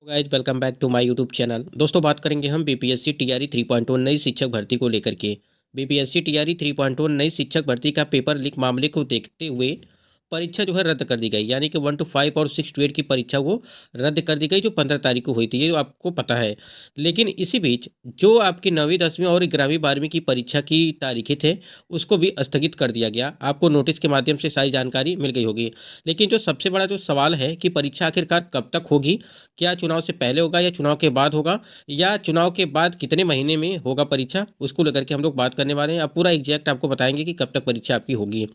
Guys welcome back to my YouTube channel. दोस्तों बात करेंगे हम बीपीएससी टीआरई 3.1 नई शिक्षक भर्ती को लेकर के। बीपीएससी टीआरई 3.1 नई शिक्षक भर्ती का पेपर लीक मामले को देखते हुए परीक्षा जो है रद्द कर दी गई, यानी कि 1 to 5 और 6 to 8 की परीक्षा वो रद्द कर दी गई, जो 15 तारीख को हुई थी, ये जो आपको पता है। लेकिन इसी बीच जो आपकी 9वीं 10वीं और 11वीं 12वीं की परीक्षा की तारीखें थे उसको भी स्थगित कर दिया गया। आपको नोटिस के माध्यम से सारी जानकारी मिल गई होगी। लेकिन जो सबसे बड़ा जो सवाल है कि परीक्षा आखिरकार कब तक होगी, क्या चुनाव से पहले होगा या चुनाव के बाद होगा, या चुनाव के बाद कितने महीने में होगा परीक्षा, उसको लेकर के हम लोग बात करने वाले हैं। अब पूरा एग्जैक्ट आपको बताएंगे कि कब तक परीक्षा आपकी होगी।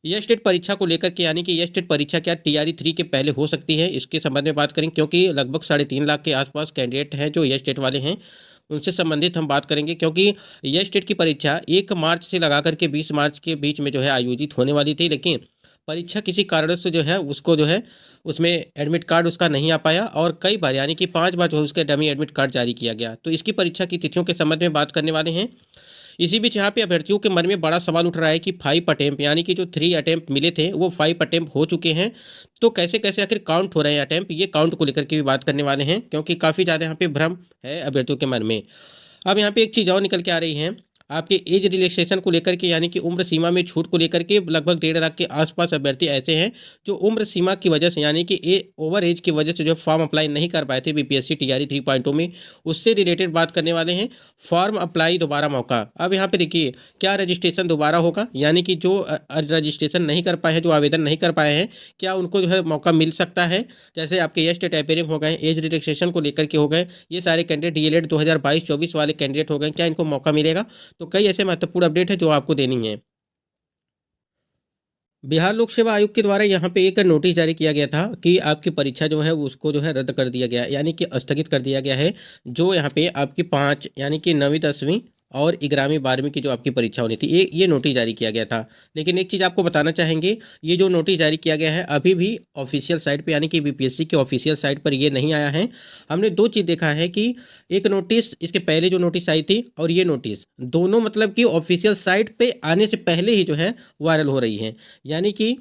यह स्टेट परीक्षा को लेकर के, यानी कि यह स्टेट परीक्षा क्या टीआरई 3 के पहले हो सकती है, इसके संबंध में बात करेंगे, क्योंकि लगभग 3.5 लाख के आसपास कैंडिडेट हैं जो यह स्टेट वाले हैं, उनसे संबंधित हम बात करेंगे। क्योंकि यह स्टेट की परीक्षा 1 मार्च से लगा करके 20 मार्च के बीच में जो है आयोजित होने वाली थी, लेकिन परीक्षा किसी कारण से जो है उसको जो है उसमें एडमिट कार्ड उसका नहीं आ पाया, और कई बार यानी कि 5 बार जो है उसका डमी एडमिट कार्ड जारी किया गया। तो इसकी परीक्षा की तिथियों के संबंध में बात करने वाले हैं। इसी बीच यहाँ पे अभ्यर्थियों के मन में बड़ा सवाल उठ रहा है कि 5 अटेम्प्ट, यानी कि जो 3 अटेम्प्ट मिले थे वो 5 अटेम्प्ट हो चुके हैं, तो कैसे कैसे आखिर काउंट हो रहे हैं अटेम्प्ट, ये काउंट को लेकर के भी बात करने वाले हैं, क्योंकि काफ़ी ज़्यादा यहाँ पे भ्रम है अभ्यर्थियों के मन में। अब यहाँ पे एक चीज़ और निकल के आ रही है आपके एज रिलैक्सेशन को लेकर के, यानी कि उम्र सीमा में छूट को लेकर के। लगभग 1.5 लाख के आसपास अभ्यर्थी ऐसे हैं जो उम्र सीमा की वजह से, यानी कि ओवर एज की वजह से जो फॉर्म अप्लाई नहीं कर पाए थे बीपीएससी टीआरई 3.0 में, उससे रिलेटेड बात करने वाले हैं। फॉर्म अप्लाई दोबारा मौका। अब यहाँ पे देखिए, क्या रजिस्ट्रेशन दोबारा होगा, यानी कि जो रजिस्ट्रेशन नहीं कर पाए हैं, जो आवेदन नहीं कर पाए हैं, क्या उनको जो है मौका मिल सकता है। जैसे आपके यस्ट टाइपेरिंग हो गए, एज रिलैक्सेशन को लेकर के हो गए, ये सारे कैंडिडेट डीएलएड 2022-24 वाले कैंडिडेट हो गए, क्या इनको मौका मिलेगा। तो कई ऐसे महत्वपूर्ण अपडेट है जो आपको देनी है। बिहार लोक सेवा आयोग के द्वारा यहाँ पे एक नोटिस जारी किया गया था कि आपकी परीक्षा जो है उसको जो है रद्द कर दिया गया, यानी कि स्थगित कर दिया गया है। जो यहाँ पे आपकी 5 यानी कि 9वीं 10वीं और 11वीं 12वीं की जो आपकी परीक्षा होनी थी, ये नोटिस जारी किया गया था। लेकिन एक चीज़ आपको बताना चाहेंगे, ये जो नोटिस जारी किया गया है अभी भी ऑफिशियल साइट पे, यानी कि बीपीएससी के ऑफिशियल साइट पर ये नहीं आया है। हमने दो चीज़ देखा है कि एक नोटिस, इसके पहले जो नोटिस आई थी, और ये नोटिस दोनों मतलब कि ऑफिशियल साइट पे आने से पहले ही जो है वायरल हो रही है। यानी कि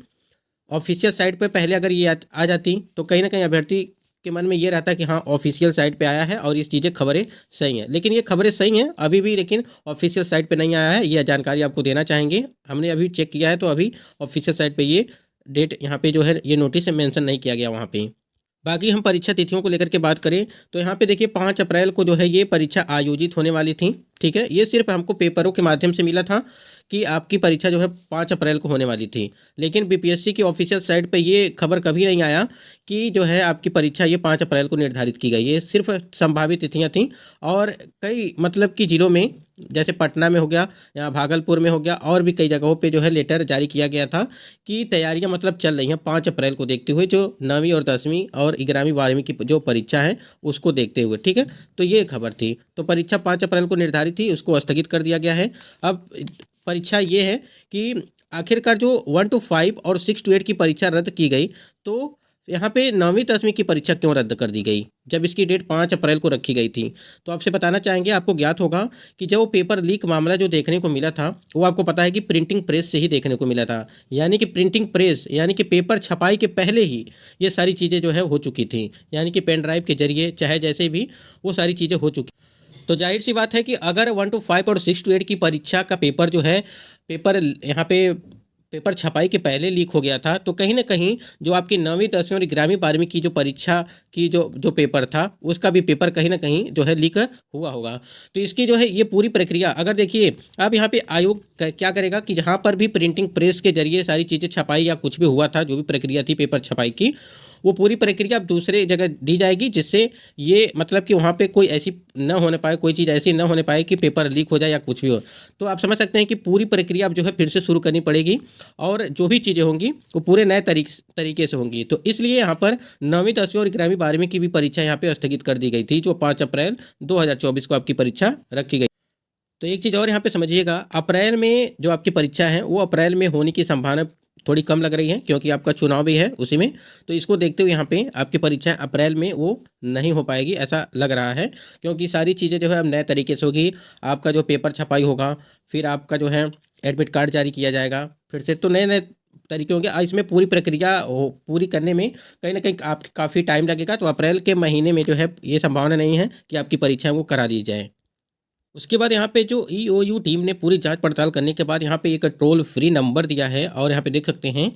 ऑफिशियल साइट पे पहले अगर ये आ जाती तो कहीं ना कहीं अभ्यर्थी के मन में ये रहता कि हाँ ऑफिशियल साइट पे आया है और ये चीज़ें खबरें सही हैं। लेकिन ये खबरें सही हैं अभी भी, लेकिन ऑफिशियल साइट पे नहीं आया है। ये जानकारी आपको देना चाहेंगे। हमने अभी चेक किया है तो अभी ऑफिशियल साइट पे ये डेट यहाँ पे जो है ये नोटिस मेंशन नहीं किया गया वहाँ पे। बाकी हम परीक्षा तिथियों को लेकर के बात करें तो यहाँ पे देखिए 5 अप्रैल को जो है ये परीक्षा आयोजित होने वाली थी। ठीक है, ये सिर्फ हमको पेपरों के माध्यम से मिला था कि आपकी परीक्षा जो है 5 अप्रैल को होने वाली थी, लेकिन बीपीएससी की ऑफिशियल साइट पे ये खबर कभी नहीं आया कि जो है आपकी परीक्षा ये 5 अप्रैल को निर्धारित की गई। ये सिर्फ संभावित तिथियां थीं, और कई मतलब कि जिलों में, जैसे पटना में हो गया, यहाँ भागलपुर में हो गया, और भी कई जगहों पे जो है लेटर जारी किया गया था कि तैयारियां मतलब चल रही हैं 5 अप्रैल को देखते हुए, जो 9वीं और 10वीं और 11वीं 12वीं की जो परीक्षा है उसको देखते हुए। ठीक है, तो ये खबर थी। तो परीक्षा 5 अप्रैल को निर्धारित थी, उसको स्थगित कर दिया गया है। अब परीक्षा ये है कि आखिरकार जो 1 to 5 और 6 to 8 की परीक्षा रद्द की गई, तो यहाँ पे 9वीं 10वीं की परीक्षा क्यों रद्द कर दी गई जब इसकी डेट 5 अप्रैल को रखी गई थी। तो आपसे बताना चाहेंगे, आपको ज्ञात होगा कि जब वो पेपर लीक मामला जो देखने को मिला था, वो आपको पता है कि प्रिंटिंग प्रेस से ही देखने को मिला था। यानी कि प्रिंटिंग प्रेस, यानी कि पेपर छपाई के पहले ही ये सारी चीज़ें जो है हो चुकी थी, यानी कि पेन ड्राइव के जरिए चाहे जैसे भी वो सारी चीज़ें हो चुकी। तो जाहिर सी बात है कि अगर 1 to 5 और 6 to 8 की परीक्षा का पेपर जो है, पेपर यहाँ पे पेपर छपाई के पहले लीक हो गया था, तो कहीं ना कहीं जो आपकी 9वीं 10वीं और 11वीं 12वीं की जो परीक्षा की जो जो पेपर था उसका भी पेपर कहीं ना कहीं जो है लीक हुआ होगा। तो इसकी जो है ये पूरी प्रक्रिया, अगर देखिए अब यहाँ पे आयोग क्या करेगा कि जहाँ पर भी प्रिंटिंग प्रेस के जरिए सारी चीज़ें छपाई या कुछ भी हुआ था, जो भी प्रक्रिया थी पेपर छपाई की, वो पूरी प्रक्रिया अब दूसरे जगह दी जाएगी, जिससे ये मतलब कि वहाँ पे कोई ऐसी न होने पाए, कोई चीज़ ऐसी न होने पाए कि पेपर लीक हो जाए या कुछ भी हो। तो आप समझ सकते हैं कि पूरी प्रक्रिया अब जो है फिर से शुरू करनी पड़ेगी, और जो भी चीज़ें होंगी वो पूरे नए तरीके से होंगी। तो इसलिए यहाँ पर 9वीं 10वीं और 11वीं 12वीं की भी परीक्षा यहाँ पे स्थगित कर दी गई थी, जो 5 अप्रैल 2024 को आपकी परीक्षा रखी गई। तो एक चीज़ और यहाँ पे समझिएगा, अप्रैल में जो आपकी परीक्षा है वो अप्रैल में होने की संभावना थोड़ी कम लग रही है, क्योंकि आपका चुनाव भी है उसी में। तो इसको देखते हुए यहाँ पे आपकी परीक्षा अप्रैल में वो नहीं हो पाएगी, ऐसा लग रहा है, क्योंकि सारी चीज़ें जो है अब नए तरीके से होगी। आपका जो पेपर छपाई होगा, फिर आपका जो है एडमिट कार्ड जारी किया जाएगा फिर से, तो नए नए तरीके होंगे। इसमें पूरी प्रक्रिया हो पूरी करने में कहीं न कहीं आप काफ़ी टाइम लगेगा, तो अप्रैल के महीने में जो है ये संभावना नहीं है कि आपकी परीक्षा वो करा दी जाए। उसके बाद यहाँ पे जो ईओयू टीम ने पूरी जाँच-पड़ताल करने के बाद यहाँ पे एक टोल फ्री नंबर दिया है और यहाँ पे देख सकते हैं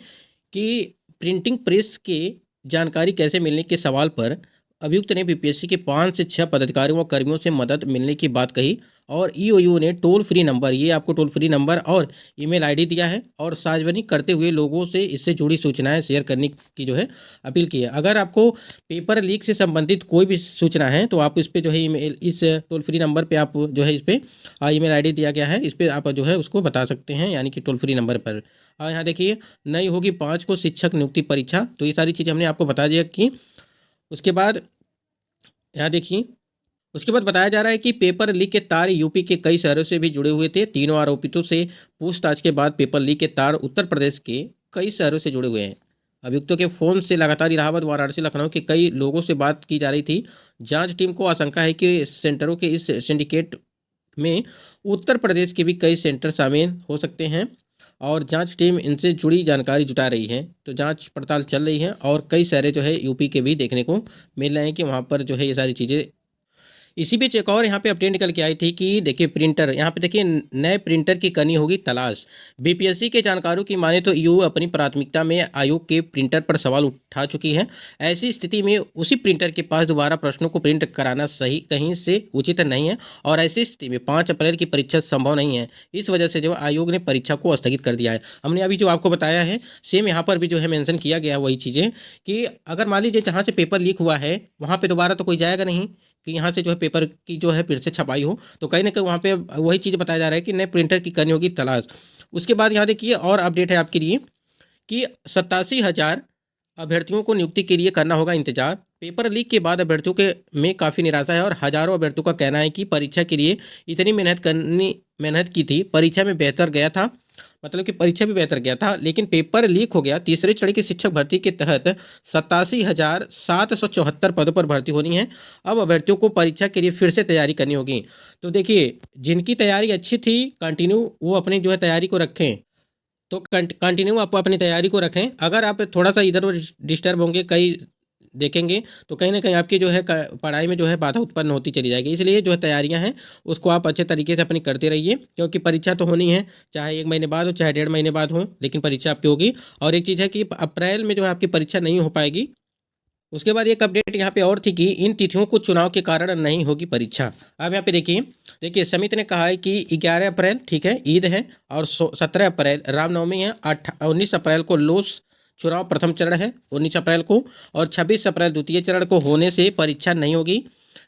कि प्रिंटिंग प्रेस के जानकारी कैसे मिलने के सवाल पर अभियुक्त ने बीपीएससी के 5 से 6 पदाधिकारियों व कर्मियों से मदद मिलने की बात कही और ईओयू ने टोल फ्री नंबर, ये आपको टोल फ्री नंबर और ईमेल आईडी दिया है और सार्वजनिक करते हुए लोगों से इससे जुड़ी सूचनाएं शेयर करने की जो है अपील की है। अगर आपको पेपर लीक से संबंधित कोई भी सूचना है तो आप इस पे जो है ईमेल, इस टोल फ्री नंबर पे आप जो है इस पे ईमेल आईडी दिया गया है, इस पे आप जो है उसको बता सकते हैं, यानी कि टोल फ्री नंबर पर। यहाँ देखिए, नहीं होगी 5 को शिक्षक नियुक्ति परीक्षा, तो ये सारी चीज़ें हमने आपको बता दिया कि उसके बाद यहाँ देखिए, उसके बाद बताया जा रहा है कि पेपर लीक के तार यूपी के कई शहरों से भी जुड़े हुए थे। तीनों आरोपितों से पूछताछ के बाद पेपर लीक के तार उत्तर प्रदेश के कई शहरों से जुड़े हुए हैं। अभियुक्तों के फोन से लगातार इलाहाबाद, वाराणसी, लखनऊ के कई लोगों से बात की जा रही थी। जांच टीम को आशंका है कि सेंटरों के इस सिंडिकेट में उत्तर प्रदेश के भी कई सेंटर शामिल हो सकते हैं और जांच टीम इनसे जुड़ी जानकारी जुटा रही है। तो जांच पड़ताल चल रही है और कई सारे जो है यूपी के भी देखने को मिल रहे हैं कि वहाँ पर जो है ये सारी चीज़ें। इसी बीच एक और यहाँ पे अपडेट निकल के आई थी कि देखिए प्रिंटर, यहाँ पे देखिए नए प्रिंटर की करनी होगी तलाश। बीपीएससी के जानकारों की माने तो ईओ अपनी प्राथमिकता में आयोग के प्रिंटर पर सवाल उठा चुकी है। ऐसी स्थिति में उसी प्रिंटर के पास दोबारा प्रश्नों को प्रिंट कराना सही कहीं से उचित नहीं है और ऐसी स्थिति में 5 अप्रैल की परीक्षा संभव नहीं है। इस वजह से जो आयोग ने परीक्षा को स्थगित कर दिया है। हमने अभी जो आपको बताया है सेम यहाँ पर भी जो है मेंशन किया गया वही चीज़ें कि अगर मान लीजिए जहाँ से पेपर लीक हुआ है वहाँ पे दोबारा तो कोई जाएगा नहीं कि यहाँ से जो है पेपर की जो है फिर से छपाई हो, तो कहीं न कहीं वहाँ पे वही चीज़ बताया जा रहा है कि नए प्रिंटर की करनी होगी तलाश। उसके बाद यहाँ देखिए और अपडेट है आपके लिए कि 87,000 अभ्यर्थियों को नियुक्ति के लिए करना होगा इंतजार। पेपर लीक के बाद अभ्यर्थियों के में काफ़ी निराशा है और हज़ारों अभ्यर्थियों का कहना है कि परीक्षा के लिए इतनी मेहनत की थी, परीक्षा में बेहतर गया था, मतलब कि परीक्षा भी बेहतर गया था, लेकिन पेपर लीक हो गया। तीसरे चरण की शिक्षक भर्ती के तहत 87,774 पदों पर भर्ती होनी है। अब अभ्यर्थियों को परीक्षा के लिए फिर से तैयारी करनी होगी। तो देखिए, जिनकी तैयारी अच्छी थी कंटिन्यू वो अपनी जो है तैयारी को रखें, तो कंटिन्यू आप अपनी तैयारी को रखें। अगर आप थोड़ा-सा इधर-उधर डिस्टर्ब होंगे, कहीं देखेंगे, तो कहीं न कहीं आपकी जो है पढ़ाई में जो है बाधा उत्पन्न होती चली जाएगी। इसलिए जो है तैयारियाँ हैं, उसको आप अच्छे तरीके से अपनी करते रहिए, क्योंकि परीक्षा तो होनी है, चाहे 1 महीने बाद हो, चाहे 1.5 महीने बाद हो, लेकिन परीक्षा आपकी होगी। और एक चीज़ है कि अप्रैल में जो है आपकी परीक्षा नहीं हो पाएगी। उसके बाद एक अपडेट यहाँ पे और थी कि इन तिथियों को चुनाव के कारण नहीं होगी परीक्षा। अब यहाँ पे देखिए समिति ने कहा है कि 11 अप्रैल ठीक है ईद है और 17 अप्रैल रामनवमी है, 19 अप्रैल को लोस चुनाव प्रथम चरण है 19 अप्रैल को, और 26 अप्रैल द्वितीय चरण को होने से परीक्षा नहीं होगी।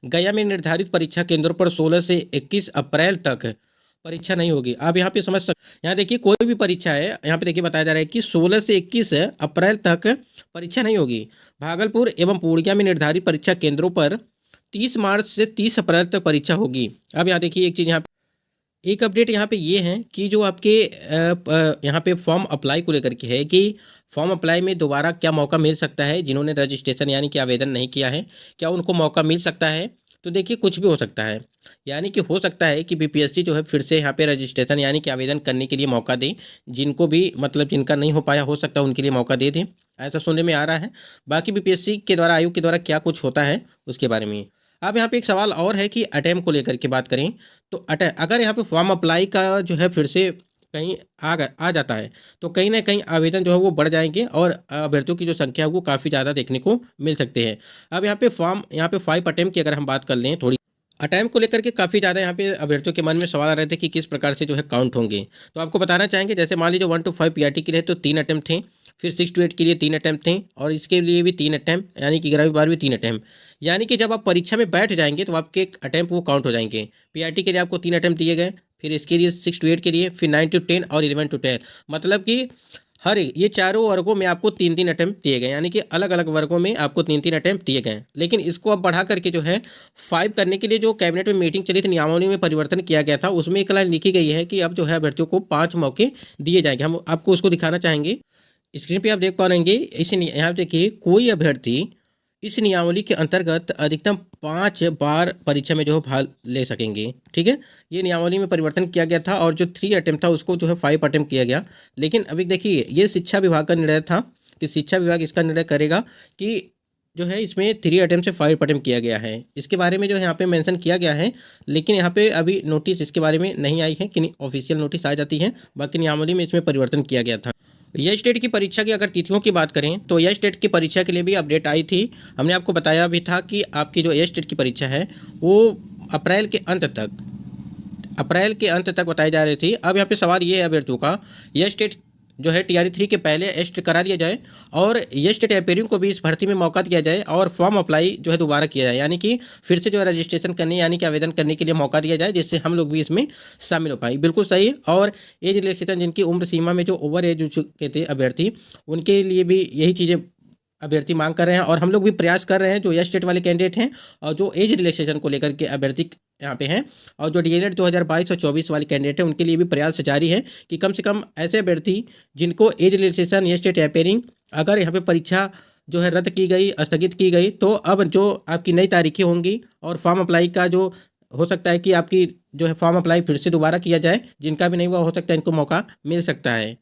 गया में निर्धारित परीक्षा केंद्रों पर 16 से 21 अप्रैल तक परीक्षा नहीं होगी। आप यहाँ पे समझ सकते, यहाँ देखिए कोई भी परीक्षा है, यहाँ पे देखिए बताया जा रहा है कि 16 से 21 अप्रैल तक परीक्षा नहीं होगी। भागलपुर एवं पूर्णिया में निर्धारित परीक्षा केंद्रों पर 30 मार्च से 30 अप्रैल तक परीक्षा होगी। अब यहाँ देखिए एक चीज़, यहाँ एक अपडेट यहाँ पे ये है कि जो आपके यहाँ पे फॉर्म अप्लाई को लेकर के है कि फॉर्म अप्लाई में दोबारा क्या मौका मिल सकता है, जिन्होंने रजिस्ट्रेशन यानी कि आवेदन नहीं किया है, क्या उनको मौका मिल सकता है? तो देखिए कुछ भी हो सकता है, यानी कि हो सकता है कि बीपीएससी जो है फिर से यहाँ पे रजिस्ट्रेशन यानी कि आवेदन करने के लिए मौका दे, जिनको भी मतलब जिनका नहीं हो पाया हो सकता है उनके लिए मौका दे दें, ऐसा सुनने में आ रहा है। बाकी बीपीएससी के द्वारा, आयोग के द्वारा क्या कुछ होता है उसके बारे में। अब यहाँ पे एक सवाल और है कि अटेम्प्ट को लेकर के बात करें तो अगर यहाँ पे फॉर्म अप्लाई का जो है फिर से कहीं आ जाता है तो कहीं ना कहीं आवेदन जो है वो बढ़ जाएंगे और अभ्यर्थियों की जो संख्या है वो काफ़ी ज़्यादा देखने को मिल सकते हैं। अब यहाँ पे 5 अटेम्प्ट की अगर हम बात कर लें, थोड़ी अटेम्प्ट को लेकर के काफ़ी ज़्यादा यहाँ पे अभ्यर्थियों के मन में सवाल आ रहे थे कि किस प्रकार से जो है काउंट होंगे। तो आपको बताना चाहेंगे, जैसे मान लीजिए 1 to 5 पीआरटी के लिए तो 3 अटेम्प्ट थे, फिर 6 to 8 के लिए 3 अटेम्प्ट थे और इसके लिए भी 3 अटेम्प्ट, यानी कि 11वीं 12वीं 3 अटेम्प्ट। यानी कि जब आप परीक्षा में बैठ जाएंगे तो आपके अटेम्प्ट वो काउंट हो जाएंगे। पीआरटी के लिए आपको 3 अटेम्प्ट दिए गए, फिर इसके लिए 6 to 8 के लिए, फिर 9 to 10 और 11 to 10, मतलब कि हर ये चारों वर्गों में आपको 3-3 अटेम्प्ट दिए गए, यानी कि अलग अलग वर्गों में आपको 3-3 अटेम्प्ट दिए गए। लेकिन इसको अब बढ़ा करके जो है 5 करने के लिए जो कैबिनेट में मीटिंग चली थी, नियमावली में परिवर्तन किया गया था, उसमें एक लाइन लिखी गई है कि अब जो है अभ्यर्थियों को 5 मौके दिए जाएंगे। हम आपको उसको दिखाना चाहेंगे, स्क्रीन पे आप देख पा रहेंगे। इसी यहाँ देखिए, कोई अभ्यर्थी इस नियमावली के अंतर्गत अधिकतम 5 बार परीक्षा में जो है भाग ले सकेंगे। ठीक है, ये नियमावली में परिवर्तन किया गया था और जो 3 अटेम्प्ट था उसको जो है 5 अटेम्प्ट किया गया। लेकिन अभी देखिए ये शिक्षा विभाग का निर्णय था कि शिक्षा विभाग इसका निर्णय करेगा कि जो है इसमें 3 अटेम्प्ट से 5 अटेम्प्ट किया गया है। इसके बारे में जो है यहाँ पे मेंशन किया गया है, लेकिन यहाँ पे अभी नोटिस इसके बारे में नहीं आई है कि ऑफिशियल नोटिस आ जाती है। बाकी नियमावली में इसमें परिवर्तन किया गया था। यह स्टेट की परीक्षा की अगर तिथियों की बात करें तो यह स्टेट की परीक्षा के लिए भी अपडेट आई थी। हमने आपको बताया भी था कि आपकी जो यह स्टेट की परीक्षा है वो अप्रैल के अंत तक बताई जा रही थी। अब यहाँ पे सवाल ये है अभ्यर्थियों का, यह स्टेट जो है टीआरई 3 के पहले एस्ट करा दिया जाए और ये स्टेट एपेयरिंग को भी इस भर्ती में मौका दिया जाए और फॉर्म अप्लाई जो है दोबारा किया जाए, यानी कि फिर से जो है रजिस्ट्रेशन करने यानी कि आवेदन करने के लिए मौका दिया जाए, जिससे हम लोग भी इसमें शामिल हो पाए। बिल्कुल सही। और एज रिलैक्सेशन जिनकी उम्र सीमा में जो ओवर एज हो चुके थे अभ्यर्थी, उनके लिए भी यही चीज़ें अभ्यर्थी मांग कर रहे हैं और हम लोग भी प्रयास कर रहे हैं जो एस स्टेट वाले कैंडिडेट हैं और जो एज रिलैक्सेशन को लेकर के अभ्यर्थी यहाँ पे हैं और जो डीएलएड 2022 और 24 वाले कैंडिडेट हैं उनके लिए भी प्रयास जारी है कि कम से कम ऐसे अभ्यर्थी जिनको age relaxation S state appearing अगर यहाँ पे परीक्षा जो है रद्द की गई, स्थगित की गई, तो अब जो आपकी नई तारीखें होंगी और फॉर्म अप्लाई का जो हो सकता है कि आपकी जो है फॉर्म अप्लाई फिर से दोबारा किया जाए, जिनका भी नहीं हुआ हो सकता है इनको मौका मिल सकता है।